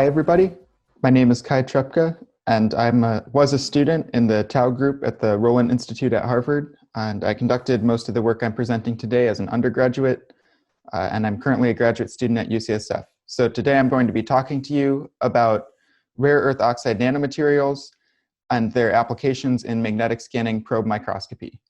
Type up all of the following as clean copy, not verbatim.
Hi, everybody. My name is Kai Trepka, and was a student in the Tau group at the Roland Institute at Harvard, and I conducted most of the work I'm presenting today as an undergraduate, and I'm currently a graduate student at UCSF. So today I'm going to be talking to you about rare earth oxide nanomaterials and their applications in magnetic scanning probe microscopy.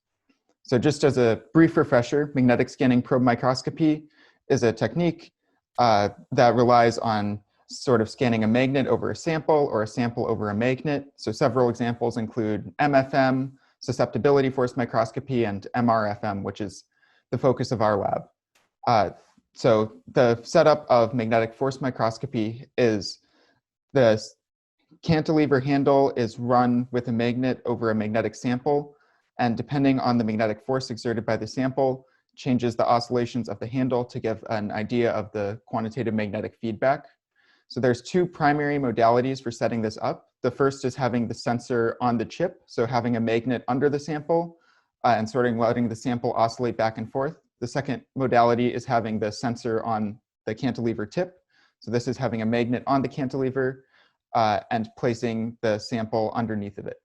So just as a brief refresher, magnetic scanning probe microscopy is a technique that relies on sort of scanning a magnet over a sample or a sample over a magnet. So several examples include MFM, susceptibility force microscopy, and MRFM, which is the focus of our lab. So the setup of magnetic force microscopy is the cantilever handle is run with a magnet over a magnetic sample, and depending on the magnetic force exerted by the sample, changes the oscillations of the handle to give an idea of the quantitative magnetic feedback. So there's two primary modalities for setting this up. The first is having the sensor on the chip, so having a magnet under the sample and letting the sample oscillate back and forth. The second modality is having the sensor on the cantilever tip. So this is having a magnet on the cantilever and placing the sample underneath of it.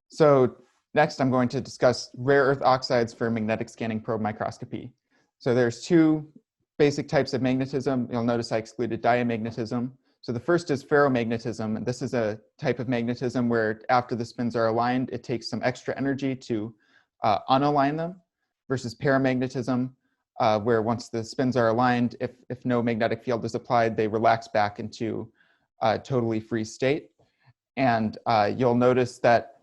So next, I'm going to discuss rare earth oxides for magnetic scanning probe microscopy. So there's two basic types of magnetism. You'll notice I excluded diamagnetism. So the first is ferromagnetism, and this is a type of magnetism where after the spins are aligned, it takes some extra energy to unalign them, versus paramagnetism, where once the spins are aligned, if no magnetic field is applied, they relax back into a totally free state. And you'll notice that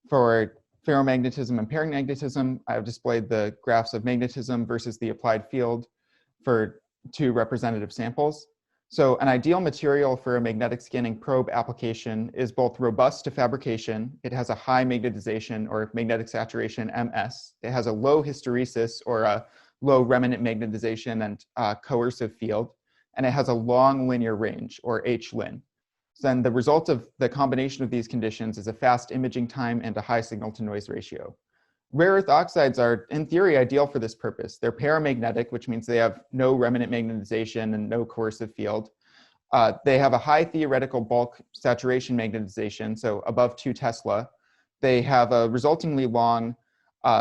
for ferromagnetism and paramagnetism, I've displayed the graphs of magnetism versus the applied field for two representative samples. So an ideal material for a magnetic scanning probe application is both robust to fabrication. It has a high magnetization or magnetic saturation, MS. It has a low hysteresis or a low remnant magnetization and coercive field. And it has a long linear range or H-lin. So then the result of the combination of these conditions is a fast imaging time and a high signal to noise ratio. Rare earth oxides are, in theory, ideal for this purpose. They're paramagnetic, which means they have no remnant magnetization and no coercive field. They have a high theoretical bulk saturation magnetization, so above 2 Tesla. They have a resultingly long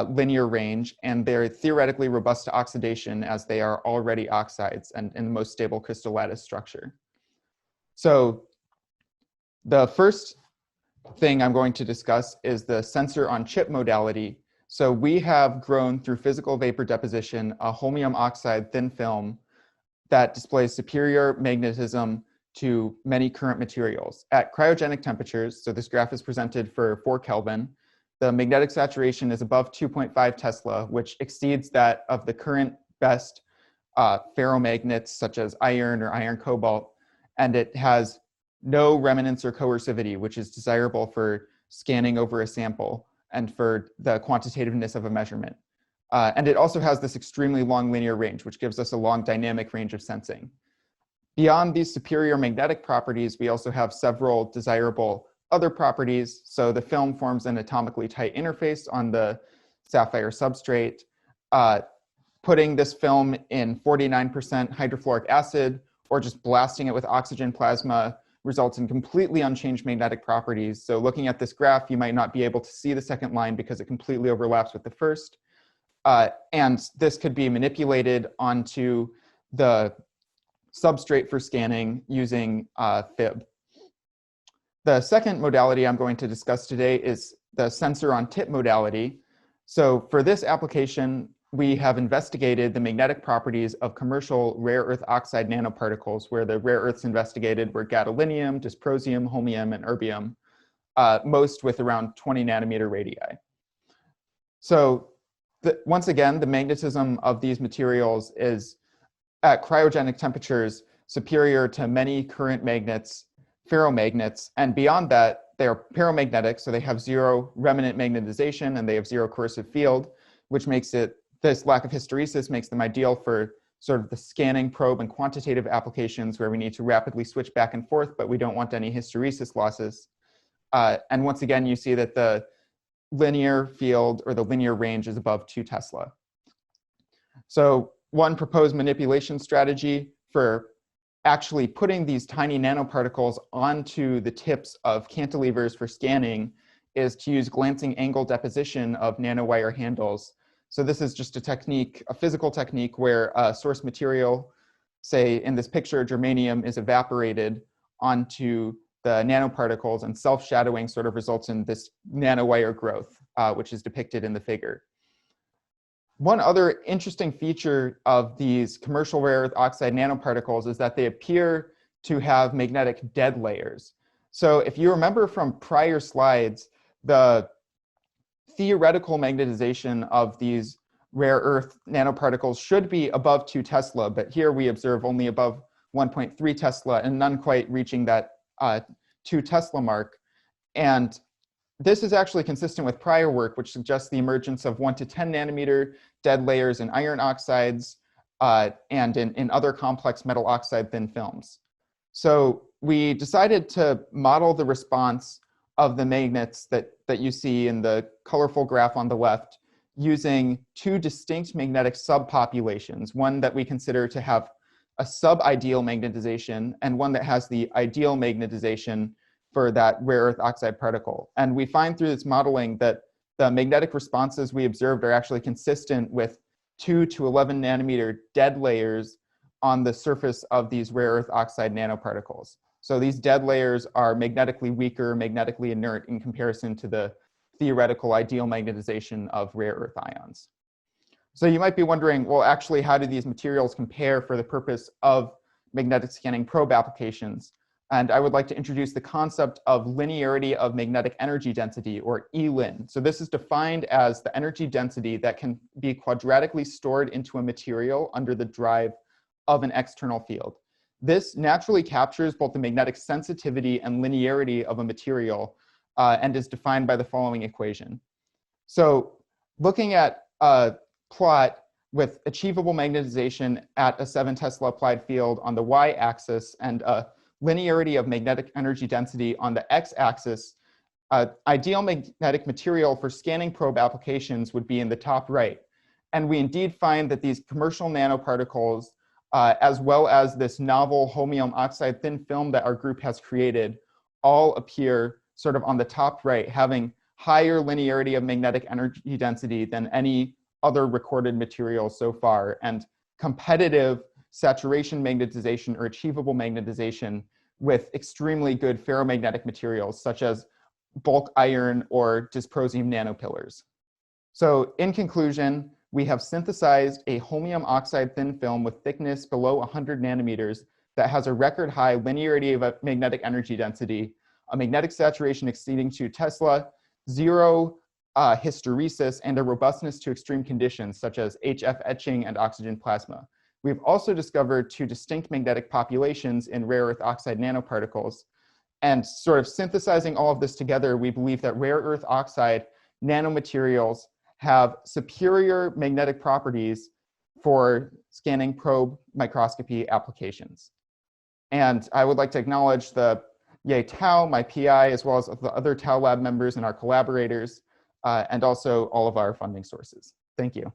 linear range, and they're theoretically robust to oxidation as they are already oxides and in the most stable crystal lattice structure. So the first thing I'm going to discuss is the sensor on chip modality. So we have grown through physical vapor deposition a holmium oxide thin film that displays superior magnetism to many current materials. At cryogenic temperatures, so this graph is presented for 4 Kelvin, the magnetic saturation is above 2.5 Tesla, which exceeds that of the current best ferromagnets such as iron or iron cobalt, and it has no remnants or coercivity, which is desirable for scanning over a sample and for the quantitativeness of a measurement. And it also has this extremely long linear range, which gives us a long dynamic range of sensing. Beyond these superior magnetic properties, we also have several desirable other properties. So the film forms an atomically tight interface on the sapphire substrate. Putting this film in 49% hydrofluoric acid or just blasting it with oxygen plasma results in completely unchanged magnetic properties. So looking at this graph, you might not be able to see the second line because it completely overlaps with the first. And this could be manipulated onto the substrate for scanning using FIB. The second modality I'm going to discuss today is the sensor on tip modality. So for this application, we have investigated the magnetic properties of commercial rare earth oxide nanoparticles, where the rare earths investigated were gadolinium, dysprosium, holmium, and erbium, most with around 20 nanometer radii. So once again, the magnetism of these materials is at cryogenic temperatures superior to many current magnets, ferromagnets, and beyond that, they're paramagnetic, so they have zero remnant magnetization and they have zero coercive field, which makes this lack of hysteresis makes them ideal for sort of the scanning, probe, and quantitative applications where we need to rapidly switch back and forth, but we don't want any hysteresis losses. And once again, you see that the linear field or the linear range is above 2 Tesla. So one proposed manipulation strategy for actually putting these tiny nanoparticles onto the tips of cantilevers for scanning is to use glancing angle deposition of nanowire handles. So this is just a technique, a physical technique, where a source material, say in this picture, germanium, is evaporated onto the nanoparticles, and self-shadowing sort of results in this nanowire growth, which is depicted in the figure. One other interesting feature of these commercial rare earth oxide nanoparticles is that they appear to have magnetic dead layers. So if you remember from prior slides, the theoretical magnetization of these rare earth nanoparticles should be above 2 Tesla, but here we observe only above 1.3 Tesla and none quite reaching that 2 Tesla mark. And this is actually consistent with prior work, which suggests the emergence of 1 to 10 nanometer dead layers in iron oxides and in other complex metal oxide thin films. So we decided to model the response of the magnets that you see in the colorful graph on the left using 2 distinct magnetic subpopulations, one that we consider to have a sub-ideal magnetization and one that has the ideal magnetization for that rare earth oxide particle. And we find through this modeling that the magnetic responses we observed are actually consistent with 2 to 11 nanometer dead layers on the surface of these rare earth oxide nanoparticles. So these dead layers are magnetically weaker, magnetically inert in comparison to the theoretical ideal magnetization of rare earth ions. So you might be wondering, well, actually, how do these materials compare for the purpose of magnetic scanning probe applications? And I would like to introduce the concept of linearity of magnetic energy density, or ELIN. So this is defined as the energy density that can be quadratically stored into a material under the drive of an external field. This naturally captures both the magnetic sensitivity and linearity of a material and is defined by the following equation. So looking at a plot with achievable magnetization at a 7 Tesla applied field on the y-axis and a linearity of magnetic energy density on the x-axis, ideal magnetic material for scanning probe applications would be in the top right. And we indeed find that these commercial nanoparticles, as well as this novel holmium oxide thin film that our group has created, all appear sort of on the top right, having higher linearity of magnetic energy density than any other recorded material so far, and competitive saturation magnetization or achievable magnetization with extremely good ferromagnetic materials such as bulk iron or dysprosium nanopillars. So in conclusion, we have synthesized a holmium oxide thin film with thickness below 100 nanometers that has a record high linearity of magnetic energy density, a magnetic saturation exceeding 2 Tesla, 0 hysteresis, and a robustness to extreme conditions such as HF etching and oxygen plasma. We've also discovered 2 distinct magnetic populations in rare earth oxide nanoparticles. And sort of synthesizing all of this together, we believe that rare earth oxide nanomaterials have superior magnetic properties for scanning probe microscopy applications. And I would like to acknowledge the Ye Tao, my PI, as well as the other Tao Lab members and our collaborators, and also all of our funding sources. Thank you.